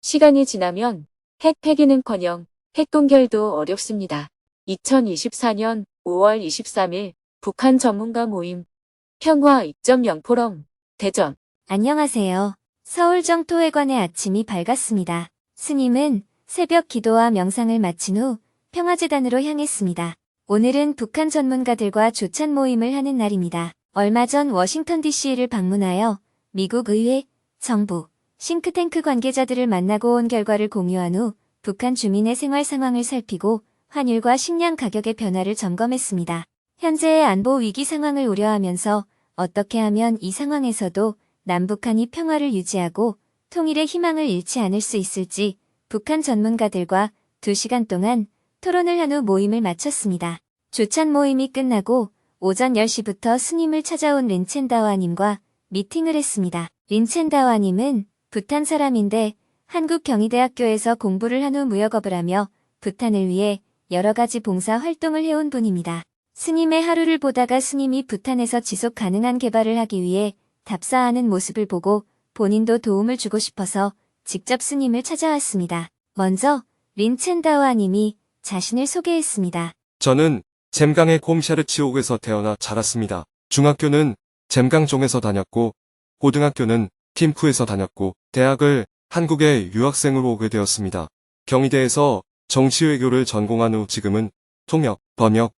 시간이 지나면 핵 폐기는커녕 핵 동결도 어렵습니다. 2024년 5월 23일 북한 전문가 모임 평화 2.0 포럼 대전. 안녕하세요. 서울정토회관의 아침이 밝았습니다. 스님은 새벽 기도와 명상을 마친 후 평화재단으로 향했습니다. 오늘은 북한 전문가들과 조찬 모임을 하는 날입니다. 얼마 전 워싱턴 DC를 방문하여 미국 의회, 정부, 싱크탱크 관계자들을 만나고 온 결과를 공유한 후 북한 주민의 생활 상황을 살피고 환율과 식량 가격의 변화를 점검했습니다. 현재의 안보 위기 상황을 우려하면서 어떻게 하면 이 상황에서도 남북한이 평화를 유지하고 통일의 희망을 잃지 않을 수 있을지 북한 전문가들과 2시간 동안 토론을 한 후 모임을 마쳤습니다. 조찬 모임이 끝나고 오전 10시부터 스님을 찾아온 린첸다와님과 미팅을 했습니다. 린첸다와님은 부탄 사람인데 한국경희대학교에서 공부를 한 후 무역업을 하며 부탄을 위해 여러 가지 봉사 활동을 해온 분입니다. 스님의 하루를 보다가 스님이 부탄에서 지속 가능한 개발을 하기 위해 답사하는 모습을 보고 본인도 도움을 주고 싶어서 직접 스님을 찾아왔습니다. 먼저 린첸다와님이 자신을 소개했습니다. 저는 잼강의 곰샤르치옥에서 태어나 자랐습니다. 중학교는 잼강종에서 다녔고 고등학교는 팀푸에서 다녔고 대학을 한국에 유학생으로 오게 되었습니다. 경희대에서 정치외교를 전공한 후 지금은 통역, 번역,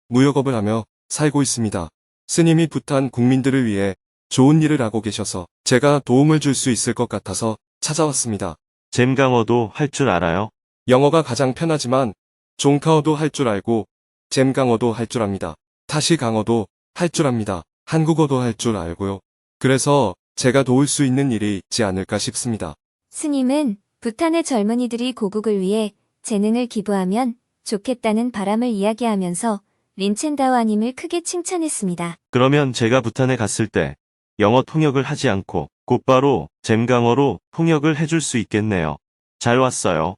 무역업을 하며 살고 있습니다. 스님이 부탄 국민들을 위해 좋은 일을 하고 계셔서 제가 도움을 줄 수 있을 것 같아서 찾아왔습니다. 잼강어도 할 줄 알아요? 영어가 가장 편하지만 종카어도 할 줄 알고 잼강어도 할 줄 압니다. 타시강어도 할 줄 압니다. 한국어도 할 줄 알고요. 그래서 제가 도울 수 있는 일이 있지 않을까 싶습니다. 스님은 부탄의 젊은이들이 고국을 위해 재능을 기부하면 좋겠다는 바람을 이야기하면서 린첸다와님을 크게 칭찬했습니다. 그러면 제가 부탄에 갔을 때 영어 통역을 하지 않고 곧바로 잼강어로 통역을 해줄 수 있겠네요. 잘 왔어요.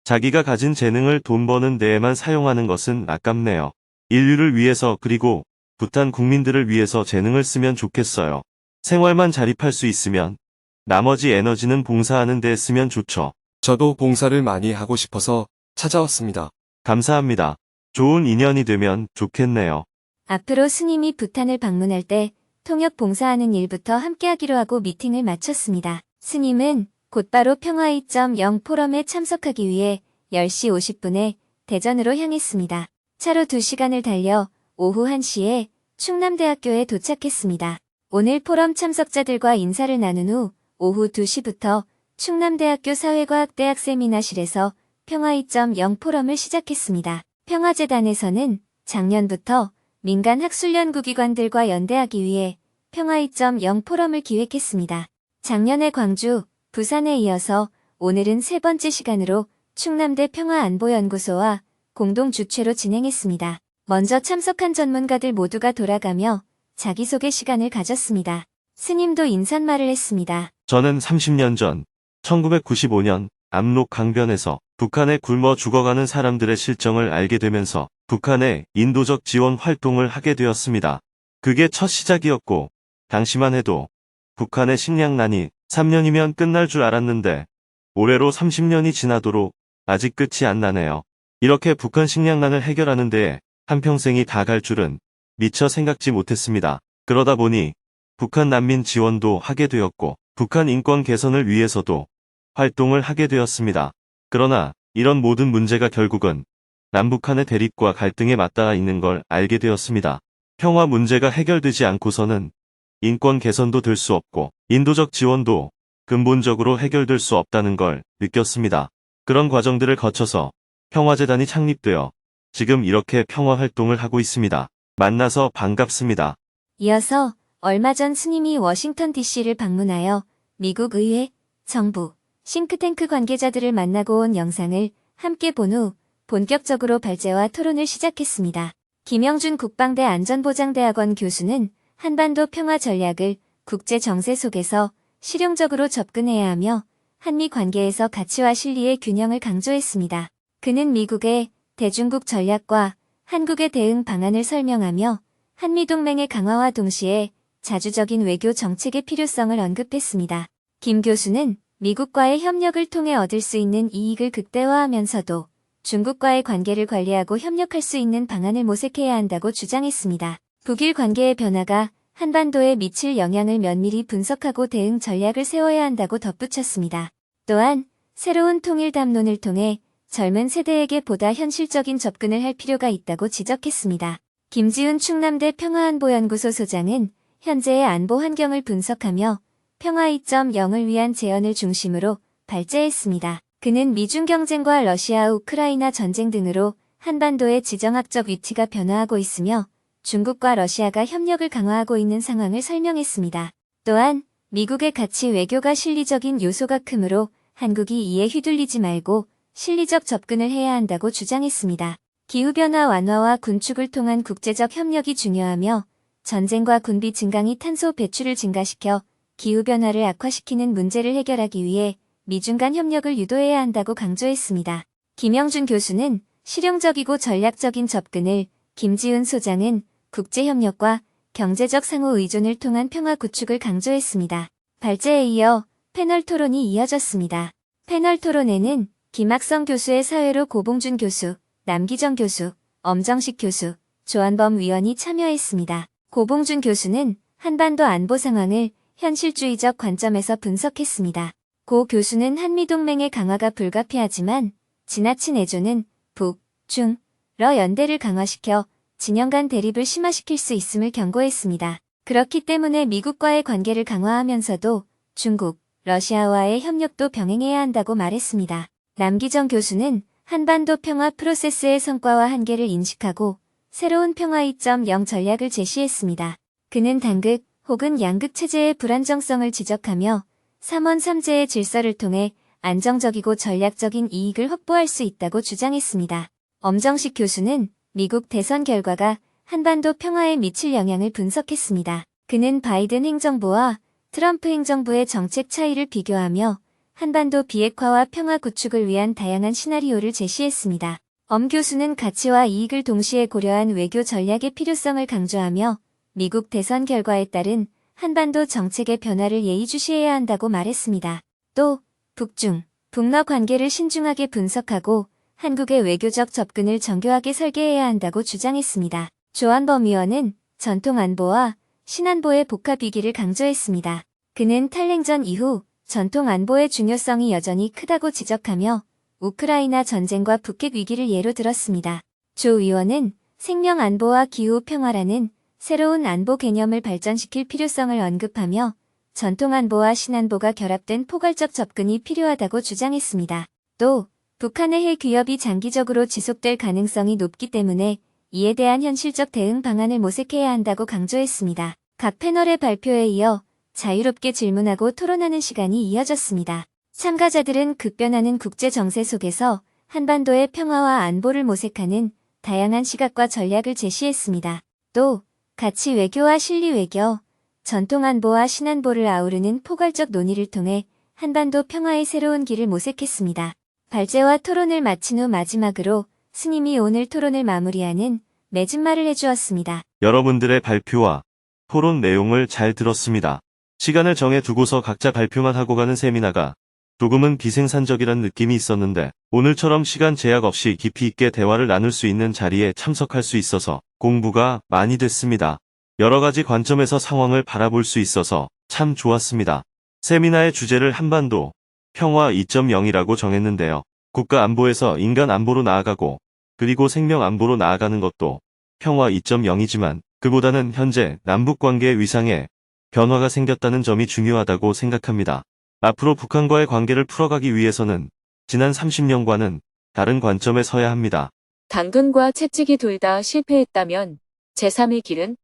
자기가 가진 재능을 돈 버는 데에만 사용하는 것은 아깝네요. 인류를 위해서 그리고 부탄 국민들을 위해서 재능을 쓰면 좋겠어요. 생활만 자립할 수 있으면 나머지 에너지는 봉사하는 데 쓰면 좋죠. 저도 봉사를 많이 하고 싶어서 찾아왔습니다. 감사합니다. 좋은 인연이 되면 좋겠네요. 앞으로 스님이 부탄을 방문할 때 통역 봉사하는 일부터 함께하기로 하고 미팅을 마쳤습니다. 스님은 곧바로 평화 2.0 포럼에 참석하기 위해 10시 50분에 대전으로 향했습니다. 차로 2시간을 달려 오후 1시에 충남대학교에 도착했습니다. 오늘 포럼 참석자들과 인사를 나눈 후 오후 2시부터 충남대학교 사회과학대학 세미나실에서 평화 2.0 포럼을 시작했습니다. 평화재단에서는 작년부터 민간 학술연구기관들과 연대하기 위해 평화 2.0 포럼을 기획했습니다. 작년에 광주, 부산에 이어서 오늘은 세 번째 시간으로 충남대 평화안보연구소와 공동 주최로 진행했습니다. 먼저 참석한 전문가들 모두가 돌아가며 자기소개 시간을 가졌습니다. 스님도 인사말을 했습니다. 저는 30년 전 1995년 압록 강변에서 북한에 굶어 죽어가는 사람들의 실정을 알게 되면서 북한에 인도적 지원 활동을 하게 되었습니다. 그게 첫 시작이었고 당시만 해도 북한의 식량난이 3년이면 끝날 줄 알았는데 올해로 30년이 지나도록 아직 끝이 안 나네요. 이렇게 북한 식량난을 해결하는 데에 한평생이 다 갈 줄은 미처 생각지 못했습니다. 그러다 보니 북한 난민 지원도 하게 되었고 북한 인권 개선을 위해서도 활동을 하게 되었습니다. 그러나 이런 모든 문제가 결국은 남북한의 대립과 갈등에 맞닿아 있는 걸 알게 되었습니다. 평화 문제가 해결되지 않고서는 인권 개선도 될 수 없고 인도적 지원도 근본적으로 해결될 수 없다는 걸 느꼈습니다. 그런 과정들을 거쳐서 평화재단이 창립되어 지금 이렇게 평화 활동을 하고 있습니다. 만나서 반갑습니다. 이어서 얼마 전 스님이 워싱턴 DC를 방문하여 미국 의회, 정부, 싱크탱크 관계자들을 만나고 온 영상을 함께 본 후 본격적으로 발제와 토론을 시작했습니다. 김영준 국방대 안전보장대학원 교수는 한반도 평화 전략을 국제 정세 속에서 실용적으로 접근해야 하며 한미 관계에서 가치와 실리의 균형을 강조했습니다. 그는 미국의 대중국 전략과 한국의 대응 방안을 설명하며 한미동맹의 강화와 동시에 자주적인 외교 정책의 필요성을 언급했습니다. 김 교수는 미국과의 협력을 통해 얻을 수 있는 이익을 극대화하면서도 중국과의 관계를 관리하고 협력할 수 있는 방안을 모색해야 한다고 주장했습니다. 북일 관계의 변화가 한반도에 미칠 영향을 면밀히 분석하고 대응 전략을 세워야 한다고 덧붙였습니다. 또한 새로운 통일 담론을 통해 젊은 세대에게 보다 현실적인 접근을 할 필요가 있다고 지적했습니다. 김지훈 충남대 평화안보연구소 소장은 현재의 안보 환경을 분석하며 평화 2.0을 위한 제언을 중심으로 발제했습니다. 그는 미중 경쟁과 러시아 우크라이나 전쟁 등으로 한반도의 지정학적 위치가 변화하고 있으며 중국과 러시아가 협력을 강화하고 있는 상황을 설명했습니다. 또한 미국의 가치 외교가 실리적인 요소가 크므로 한국이 이에 휘둘리지 말고 실리적 접근을 해야 한다고 주장했습니다. 기후변화 완화와 군축을 통한 국제적 협력이 중요하며 전쟁과 군비 증강이 탄소 배출을 증가시켜 기후변화를 악화시키는 문제를 해결하기 위해 미중 간 협력을 유도해야 한다고 강조했습니다. 김영준 교수는 실용적이고 전략적인 접근을, 김지훈 소장은 국제협력과 경제적 상호 의존을 통한 평화 구축을 강조했습니다. 발제에 이어 패널 토론이 이어졌습니다. 패널 토론에는 김학성 교수의 사회로 고봉준 교수, 남기정 교수, 엄정식 교수, 조한범 위원이 참여했습니다. 고봉준 교수는 한반도 안보 상황을 현실주의적 관점에서 분석했습니다. 고 교수는 한미동맹의 강화가 불가피하지만 지나친 애조는 북, 중, 러 연대를 강화시켜 진영 간 대립을 심화시킬 수 있음을 경고했습니다. 그렇기 때문에 미국과의 관계를 강화하면서도 중국, 러시아와의 협력도 병행해야 한다고 말했습니다. 남기정 교수는 한반도 평화 프로세스의 성과와 한계를 인식하고 새로운 평화 2.0 전략을 제시했습니다. 그는 단극 혹은 양극 체제의 불안정성을 지적하며 3원 3제의 질서를 통해 안정적이고 전략적인 이익을 확보할 수 있다고 주장했습니다. 엄정식 교수는 미국 대선 결과가 한반도 평화에 미칠 영향을 분석했습니다. 그는 바이든 행정부와 트럼프 행정부의 정책 차이를 비교하며 한반도 비핵화와 평화 구축을 위한 다양한 시나리오를 제시했습니다. 엄 교수는 가치와 이익을 동시에 고려한 외교 전략의 필요성을 강조하며 미국 대선 결과에 따른 한반도 정책의 변화를 예의주시해야 한다고 말했습니다. 또 북중, 북러 관계를 신중하게 분석하고 한국의 외교적 접근을 정교하게 설계해야 한다고 주장했습니다. 조한범 의원은 전통 안보와 신안보의 복합 위기를 강조했습니다. 그는 탈냉전 이후 전통 안보의 중요성이 여전히 크다고 지적하며 우크라이나 전쟁과 북핵 위기를 예로 들었습니다. 조 의원은 생명 안보와 기후 평화라는 새로운 안보 개념을 발전시킬 필요성을 언급하며 전통 안보와 신안보가 결합된 포괄적 접근이 필요하다고 주장했습니다. 또 북한의 핵 위협이 장기적으로 지속될 가능성이 높기 때문에 이에 대한 현실적 대응 방안을 모색해야 한다고 강조했습니다. 각 패널의 발표에 이어 자유롭게 질문하고 토론하는 시간이 이어졌습니다. 참가자들은 급변하는 국제 정세 속에서 한반도의 평화와 안보를 모색하는 다양한 시각과 전략을 제시했습니다. 또 가치 외교와 실리 외교, 전통 안보와 신안보를 아우르는 포괄적 논의를 통해 한반도 평화의 새로운 길을 모색했습니다. 발제와 토론을 마친 후 마지막으로 스님이 오늘 토론을 마무리하는 맺은말을 해주었습니다. 여러분들의 발표와 토론 내용을 잘 들었습니다. 시간을 정해 두고서 각자 발표만 하고 가는 세미나가 조금은 비생산적이란 느낌이 있었는데 오늘처럼 시간 제약 없이 깊이 있게 대화를 나눌 수 있는 자리에 참석할 수 있어서 공부가 많이 됐습니다. 여러 가지 관점에서 상황을 바라볼 수 있어서 참 좋았습니다. 세미나의 주제를 한반도 평화 2.0이라고 정했는데요. 국가 안보에서 인간 안보로 나아가고 그리고 생명 안보로 나아가는 것도 평화 2.0이지만 그보다는 현재 남북관계의 위상에 변화가 생겼다는 점이 중요하다고 생각합니다. 앞으로 북한과의 관계를 풀어가기 위해서는 지난 30년과는 다른 관점에 서야 합니다. 당근과 채찍이 둘 다 실패했다면 제3의 길은?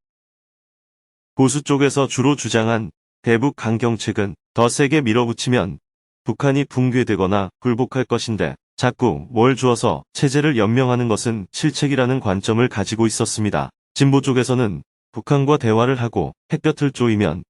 보수 쪽에서 주로 주장한 대북 강경책은 더 세게 밀어붙이면 북한이 붕괴되거나 굴복할 것인데 자꾸 뭘 주어서 체제를 연명하는 것은 실책이라는 관점을 가지고 있었습니다. 진보 쪽에서는 북한과 대화를 하고 햇볕을 쪼이면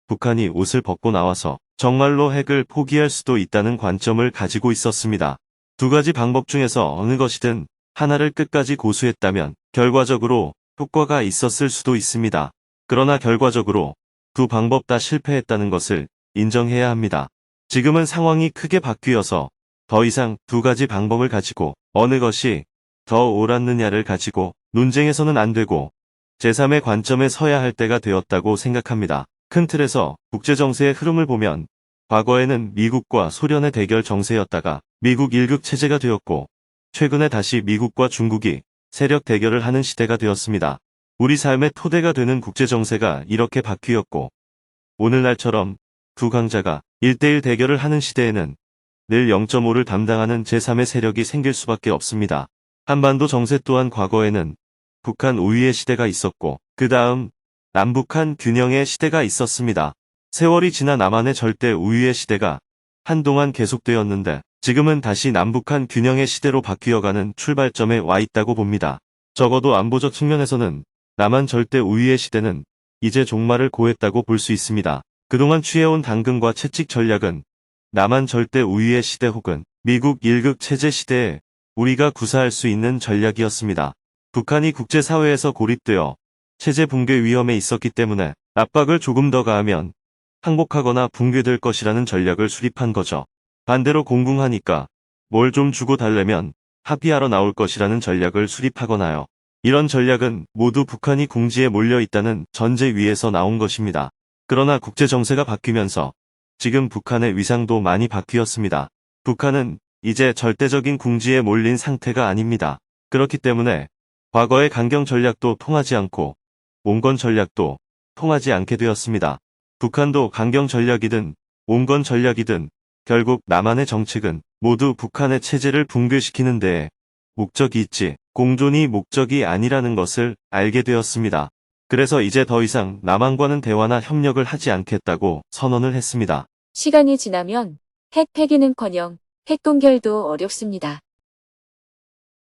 북한이 옷을 벗고 나와서 정말로 핵을 포기할 수도 있다는 관점을 가지고 있었습니다. 두 가지 방법 중에서 어느 것이든 하나를 끝까지 고수했다면 결과적으로 효과가 있었을 수도 있습니다. 그러나 결과적으로 두 방법 다 실패했다는 것을 인정해야 합니다. 지금은 상황이 크게 바뀌어서 더 이상 두 가지 방법을 가지고 어느 것이 더 옳았느냐를 가지고 논쟁해서는 안 되고 제3의 관점에 서야 할 때가 되었다고 생각합니다. 큰 틀에서 국제정세의 흐름을 보면 과거에는 미국과 소련의 대결 정세였다가 미국 1국 체제가 되었고 최근에 다시 미국과 중국이 세력 대결을 하는 시대가 되었습니다. 우리 삶의 토대가 되는 국제정세가 이렇게 바뀌었고 오늘날처럼 두 강자가 1대1 대결을 하는 시대에는 늘 0.5를 담당하는 제3의 세력이 생길 수밖에 없습니다. 한반도 정세 또한 과거에는 북한 우위의 시대가 있었고 그 다음 남북한 균형의 시대가 있었습니다. 세월이 지나 남한의 절대 우위의 시대가 한동안 계속되었는데 지금은 다시 남북한 균형의 시대로 바뀌어가는 출발점에 와 있다고 봅니다. 적어도 안보적 측면에서는 남한 절대 우위의 시대는 이제 종말을 고했다고 볼 수 있습니다. 그동안 취해온 당근과 채찍 전략은 남한 절대 우위의 시대 혹은 미국 1국 체제 시대에 우리가 구사할 수 있는 전략이었습니다. 북한이 국제사회에서 고립되어 체제 붕괴 위험에 있었기 때문에 압박을 조금 더 가하면 항복하거나 붕괴될 것이라는 전략을 수립한 거죠. 반대로 공궁하니까 뭘 좀 주고 달래면 합의하러 나올 것이라는 전략을 수립하거나요. 이런 전략은 모두 북한이 궁지에 몰려 있다는 전제 위에서 나온 것입니다. 그러나 국제 정세가 바뀌면서 지금 북한의 위상도 많이 바뀌었습니다. 북한은 이제 절대적인 궁지에 몰린 상태가 아닙니다. 그렇기 때문에 과거의 강경 전략도 통하지 않고 온건 전략도 통하지 않게 되었습니다. 북한도 강경 전략이든 온건 전략이든 결국 남한의 정책은 모두 북한의 체제를 붕괴시키는 데에 목적이 있지 공존이 목적이 아니라는 것을 알게 되었습니다. 그래서 이제 더 이상 남한과는 대화나 협력을 하지 않겠다고 선언을 했습니다. 시간이 지나면 핵 폐기는커녕 핵 동결도 어렵습니다.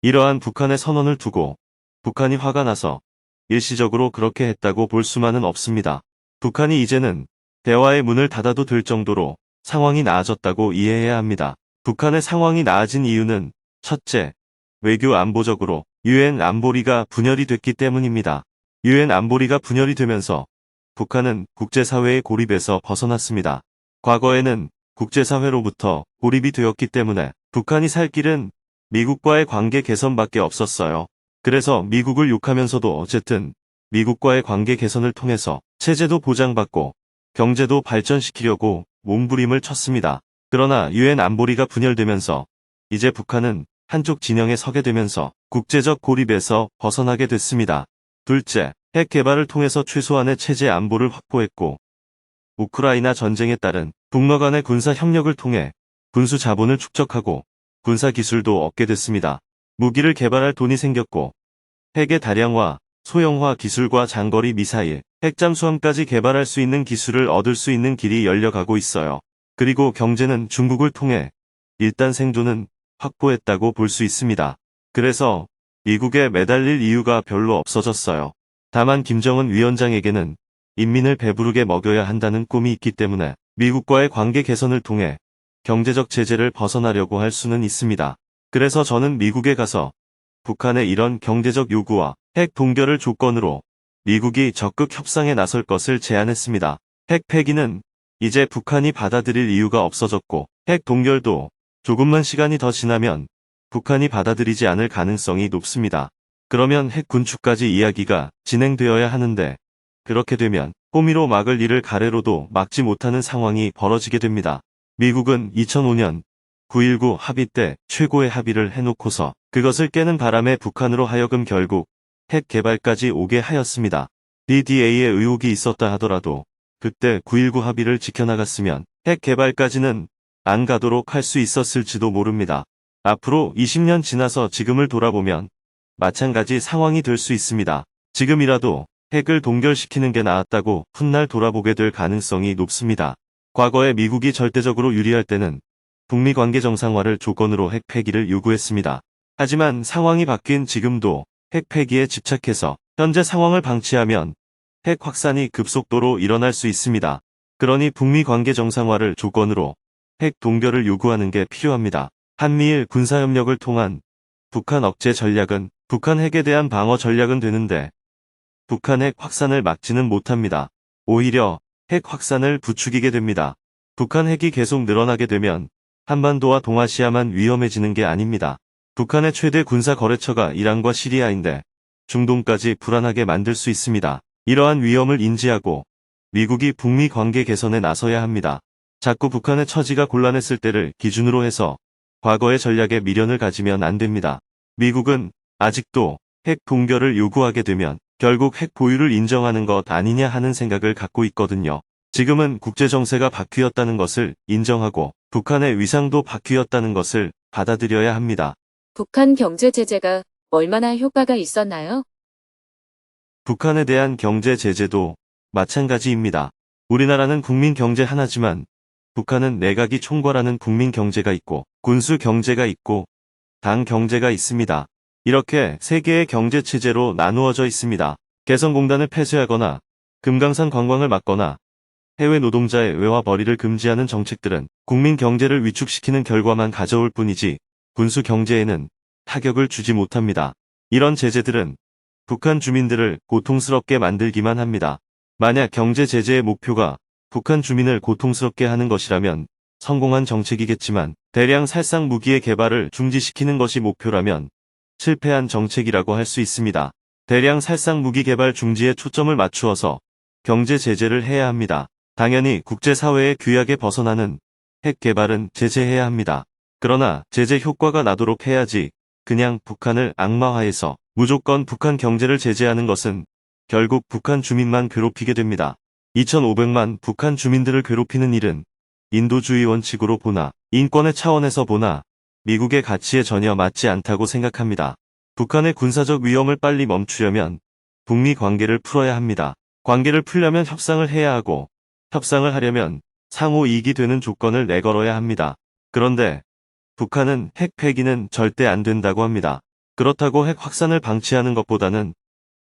이러한 북한의 선언을 두고 북한이 화가 나서 일시적으로 그렇게 했다고 볼 수만은 없습니다. 북한이 이제는 대화의 문을 닫아도 될 정도로 상황이 나아졌다고 이해해야 합니다. 북한의 상황이 나아진 이유는 첫째, 외교 안보적으로 유엔 안보리가 분열이 됐기 때문입니다. 유엔 안보리가 분열이 되면서 북한은 국제사회의 고립에서 벗어났습니다. 과거에는 국제사회로부터 고립이 되었기 때문에 북한이 살 길은 미국과의 관계 개선밖에 없었어요. 그래서 미국을 욕하면서도 어쨌든 미국과의 관계 개선을 통해서 체제도 보장받고 경제도 발전시키려고 몸부림을 쳤습니다. 그러나 유엔 안보리가 분열되면서 이제 북한은 한쪽 진영에 서게 되면서 국제적 고립에서 벗어나게 됐습니다. 둘째, 핵 개발을 통해서 최소한의 체제 안보를 확보했고 우크라이나 전쟁에 따른 북러 간의 군사 협력을 통해 군수 자본을 축적하고 군사 기술도 얻게 됐습니다. 무기를 개발할 돈이 생겼고 핵의 다량화, 소형화 기술과 장거리 미사일, 핵잠수함까지 개발할 수 있는 기술을 얻을 수 있는 길이 열려가고 있어요. 그리고 경제는 중국을 통해 일단 생존은 확보했다고 볼 수 있습니다. 그래서 미국에 매달릴 이유가 별로 없어졌어요. 다만 김정은 위원장에게는 인민을 배부르게 먹여야 한다는 꿈이 있기 때문에 미국과의 관계 개선을 통해 경제적 제재를 벗어나려고 할 수는 있습니다. 그래서 저는 미국에 가서 북한의 이런 경제적 요구와 핵 동결을 조건으로 미국이 적극 협상에 나설 것을 제안했습니다. 핵 폐기는 이제 북한이 받아들일 이유가 없어졌고 핵 동결도 조금만 시간이 더 지나면 북한이 받아들이지 않을 가능성이 높습니다. 그러면 핵 군축까지 이야기가 진행되어야 하는데 그렇게 되면 호미로 막을 일을 가래로도 막지 못하는 상황이 벌어지게 됩니다. 미국은 2005년 9.19 합의 때 최고의 합의를 해놓고서 그것을 깨는 바람에 북한으로 하여금 결국 핵 개발까지 오게 하였습니다. DDA에 의혹이 있었다 하더라도 그때 9.19 합의를 지켜나갔으면 핵 개발까지는 안 가도록 할 수 있었을지도 모릅니다. 앞으로 20년 지나서 지금을 돌아보면 마찬가지 상황이 될 수 있습니다. 지금이라도 핵을 동결시키는 게 나았다고 훗날 돌아보게 될 가능성이 높습니다. 과거에 미국이 절대적으로 유리할 때는 북미 관계 정상화를 조건으로 핵 폐기를 요구했습니다. 하지만 상황이 바뀐 지금도 핵 폐기에 집착해서 현재 상황을 방치하면 핵 확산이 급속도로 일어날 수 있습니다. 그러니 북미 관계 정상화를 조건으로 핵 동결을 요구하는 게 필요합니다. 한미일 군사협력을 통한 북한 억제 전략은 북한 핵에 대한 방어 전략은 되는데 북한 핵 확산을 막지는 못합니다. 오히려 핵 확산을 부추기게 됩니다. 북한 핵이 계속 늘어나게 되면 한반도와 동아시아만 위험해지는 게 아닙니다. 북한의 최대 군사 거래처가 이란과 시리아인데 중동까지 불안하게 만들 수 있습니다. 이러한 위험을 인지하고 미국이 북미 관계 개선에 나서야 합니다. 자꾸 북한의 처지가 곤란했을 때를 기준으로 해서 과거의 전략에 미련을 가지면 안 됩니다. 미국은 아직도 핵 동결을 요구하게 되면 결국 핵 보유를 인정하는 것 아니냐 하는 생각을 갖고 있거든요. 지금은 국제 정세가 바뀌었다는 것을 인정하고 북한의 위상도 바뀌었다는 것을 받아들여야 합니다. 북한 경제 제재가 얼마나 효과가 있었나요? 북한에 대한 경제 제재도 마찬가지입니다. 우리나라는 국민 경제 하나지만 북한은 내각이 총괄하는 국민 경제가 있고 군수 경제가 있고 당 경제가 있습니다. 이렇게 세 개의 경제 체제로 나누어져 있습니다. 개성공단을 폐쇄하거나 금강산 관광을 막거나 해외 노동자의 외화 벌이를 금지하는 정책들은 국민 경제를 위축시키는 결과만 가져올 뿐이지 군수 경제에는 타격을 주지 못합니다. 이런 제재들은 북한 주민들을 고통스럽게 만들기만 합니다. 만약 경제 제재의 목표가 북한 주민을 고통스럽게 하는 것이라면 성공한 정책이겠지만 대량 살상 무기의 개발을 중지시키는 것이 목표라면 실패한 정책이라고 할 수 있습니다. 대량 살상 무기 개발 중지에 초점을 맞추어서 경제 제재를 해야 합니다. 당연히 국제사회의 규약에 벗어나는 핵 개발은 제재해야 합니다. 그러나 제재 효과가 나도록 해야지 그냥 북한을 악마화해서 무조건 북한 경제를 제재하는 것은 결국 북한 주민만 괴롭히게 됩니다. 2,500만 북한 주민들을 괴롭히는 일은 인도주의 원칙으로 보나 인권의 차원에서 보나 미국의 가치에 전혀 맞지 않다고 생각합니다. 북한의 군사적 위험을 빨리 멈추려면 북미 관계를 풀어야 합니다. 관계를 풀려면 협상을 해야 하고 협상을 하려면 상호 이익이 되는 조건을 내걸어야 합니다. 그런데 북한은 핵 폐기는 절대 안 된다고 합니다. 그렇다고 핵 확산을 방치하는 것보다는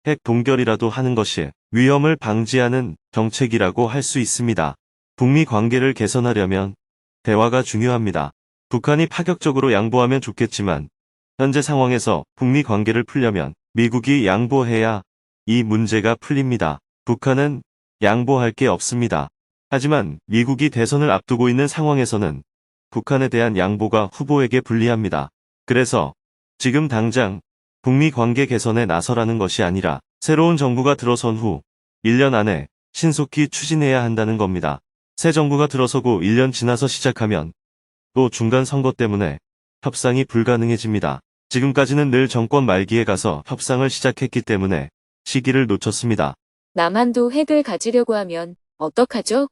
핵 동결이라도 하는 것이 위험을 방지하는 정책이라고 할 수 있습니다. 북미 관계를 개선하려면 대화가 중요합니다. 북한이 파격적으로 양보하면 좋겠지만 현재 상황에서 북미 관계를 풀려면 미국이 양보해야 이 문제가 풀립니다. 북한은 양보할 게 없습니다. 하지만 미국이 대선을 앞두고 있는 상황에서는 북한에 대한 양보가 후보에게 불리합니다. 그래서 지금 당장 북미 관계 개선에 나서라는 것이 아니라 새로운 정부가 들어선 후 1년 안에 신속히 추진해야 한다는 겁니다. 새 정부가 들어서고 1년 지나서 시작하면 또 중간 선거 때문에 협상이 불가능해집니다. 지금까지는 늘 정권 말기에 가서 협상을 시작했기 때문에 시기를 놓쳤습니다. 남한도 핵을 가지려고 하면 어떡하죠?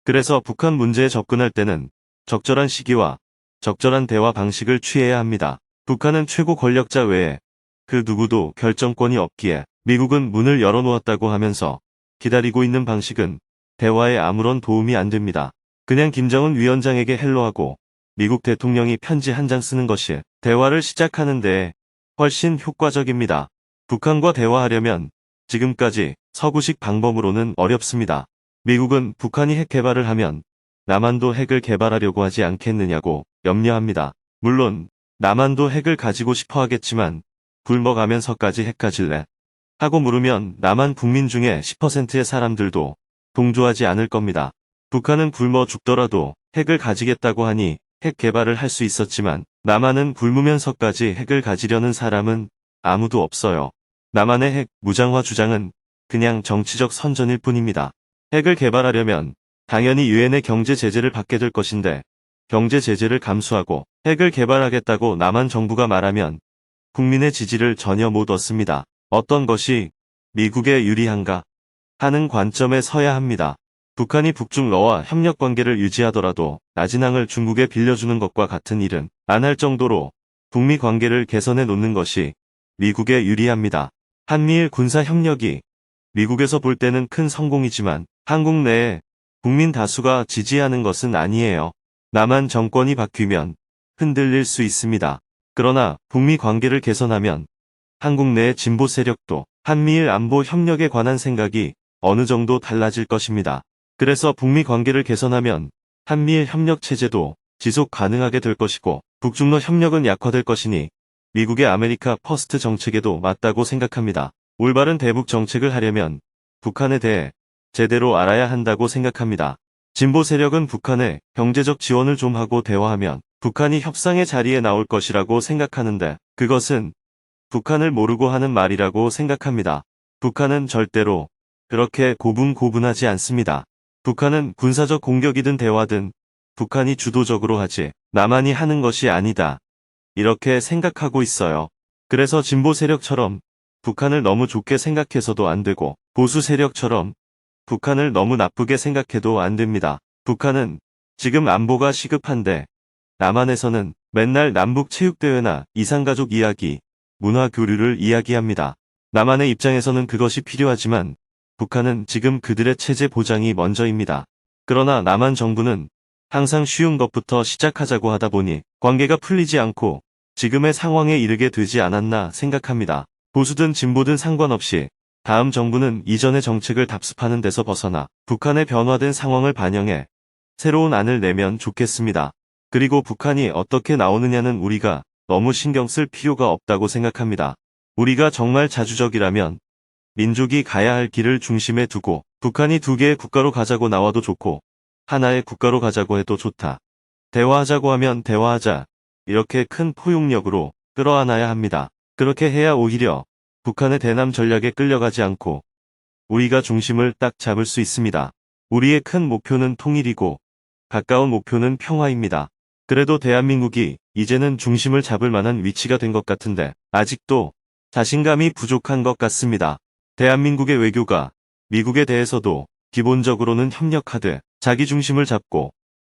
그래서 북한 문제에 접근할 때는 적절한 시기와 적절한 대화 방식을 취해야 합니다. 북한은 최고 권력자 외에 그 누구도 결정권이 없기에 미국은 문을 열어놓았다고 하면서 기다리고 있는 방식은 대화에 아무런 도움이 안 됩니다. 그냥 김정은 위원장에게 헬로하고 미국 대통령이 편지 한 장 쓰는 것이 대화를 시작하는 데 훨씬 효과적입니다. 북한과 대화하려면 지금까지 서구식 방법으로는 어렵습니다. 미국은 북한이 핵 개발을 하면 남한도 핵을 개발하려고 하지 않겠느냐고 염려합니다. 물론 남한도 핵을 가지고 싶어 하겠지만 굶어가면서까지 핵 가질래? 하고 물으면 남한 국민 중에 10%의 사람들도 동조하지 않을 겁니다. 북한은 굶어 죽더라도 핵을 가지겠다고 하니 핵 개발을 할 수 있었지만 남한은 굶으면서까지 핵을 가지려는 사람은 아무도 없어요. 남한의 핵 무장화 주장은 그냥 정치적 선전일 뿐입니다. 핵을 개발하려면 당연히 유엔의 경제 제재를 받게 될 것인데 경제 제재를 감수하고 핵을 개발하겠다고 남한 정부가 말하면 국민의 지지를 전혀 못 얻습니다. 어떤 것이 미국에 유리한가 하는 관점에 서야 합니다. 북한이 북중러와 협력 관계를 유지하더라도 나진항을 중국에 빌려주는 것과 같은 일은 안 할 정도로 북미 관계를 개선해 놓는 것이 미국에 유리합니다. 한미일 군사 협력이 미국에서 볼 때는 큰 성공이지만 한국 내에 국민 다수가 지지하는 것은 아니에요. 남한 정권이 바뀌면 흔들릴 수 있습니다. 그러나 북미 관계를 개선하면 한국 내의 진보 세력도 한미일 안보 협력에 관한 생각이 어느 정도 달라질 것입니다. 그래서 북미 관계를 개선하면 한미일 협력 체제도 지속 가능하게 될 것이고 북중러 협력은 약화될 것이니 미국의 아메리카 퍼스트 정책에도 맞다고 생각합니다. 올바른 대북 정책을 하려면 북한에 대해 제대로 알아야 한다고 생각합니다. 진보 세력은 북한에 경제적 지원을 좀 하고 대화하면 북한이 협상의 자리에 나올 것이라고 생각하는데 그것은 북한을 모르고 하는 말이라고 생각합니다. 북한은 절대로 그렇게 고분고분하지 않습니다. 북한은 군사적 공격이든 대화든 북한이 주도적으로 하지 남한이 하는 것이 아니다. 이렇게 생각하고 있어요. 그래서 진보 세력처럼 북한을 너무 좋게 생각해서도 안 되고 보수 세력처럼 북한을 너무 나쁘게 생각해도 안 됩니다. 북한은 지금 안보가 시급한데 남한에서는 맨날 남북 체육대회나 이산가족 이야기, 문화 교류를 이야기합니다. 남한의 입장에서는 그것이 필요하지만 북한은 지금 그들의 체제 보장이 먼저입니다. 그러나 남한 정부는 항상 쉬운 것부터 시작하자고 하다 보니 관계가 풀리지 않고 지금의 상황에 이르게 되지 않았나 생각합니다. 보수든 진보든 상관없이 다음 정부는 이전의 정책을 답습하는 데서 벗어나 북한의 변화된 상황을 반영해 새로운 안을 내면 좋겠습니다. 그리고 북한이 어떻게 나오느냐는 우리가 너무 신경 쓸 필요가 없다고 생각합니다. 우리가 정말 자주적이라면 민족이 가야 할 길을 중심에 두고 북한이 두 개의 국가로 가자고 나와도 좋고 하나의 국가로 가자고 해도 좋다. 대화하자고 하면 대화하자. 이렇게 큰 포용력으로 끌어안아야 합니다. 그렇게 해야 오히려 북한의 대남 전략에 끌려가지 않고 우리가 중심을 딱 잡을 수 있습니다. 우리의 큰 목표는 통일이고 가까운 목표는 평화입니다. 그래도 대한민국이 이제는 중심을 잡을 만한 위치가 된 것 같은데 아직도 자신감이 부족한 것 같습니다. 대한민국의 외교가 미국에 대해서도 기본적으로는 협력하되 자기 중심을 잡고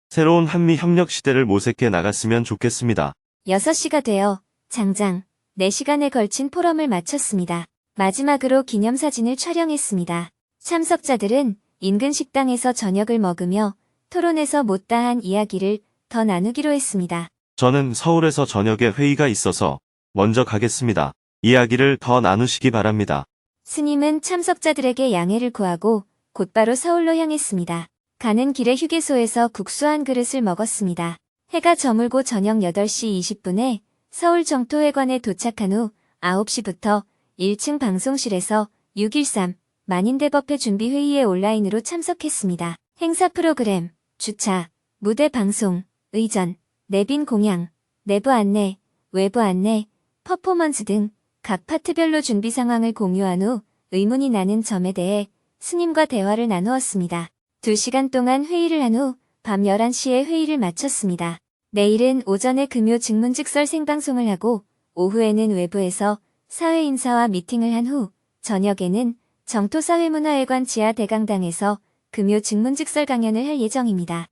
새로운 한미 협력 시대를 모색해 나갔으면 좋겠습니다. 6시가 되어 장장 4시간에 걸친 포럼을 마쳤습니다. 마지막으로 기념사진을 촬영했습니다. 참석자들은 인근 식당에서 저녁을 먹으며 토론에서 못다한 이야기를 더 나누기로 했습니다. 저는 서울에서 저녁에 회의가 있어서 먼저 가겠습니다. 이야기를 더 나누시기 바랍니다. 스님은 참석자들에게 양해를 구하고 곧바로 서울로 향했습니다. 가는 길에 휴게소에서 국수 한 그릇을 먹었습니다. 해가 저물고 저녁 8시 20분에 서울 정토회관에 도착한 후 9시부터 1층 방송실에서 6.13 만인대법회 준비회의에 온라인으로 참석했습니다. 행사 프로그램, 주차, 무대 방송, 의전, 내빈 공양, 내부 안내, 외부 안내, 퍼포먼스 등 각 파트별로 준비 상황을 공유한 후 의문이 나는 점에 대해 스님과 대화를 나누었습니다. 2시간 동안 회의를 한 후 밤 11시에 회의를 마쳤습니다. 내일은 오전에 금요 증문즉설 생방송을 하고 오후에는 외부에서 사회 인사와 미팅을 한 후 저녁에는 정토사회문화회관 지하 대강당에서 금요 증문즉설 강연을 할 예정입니다.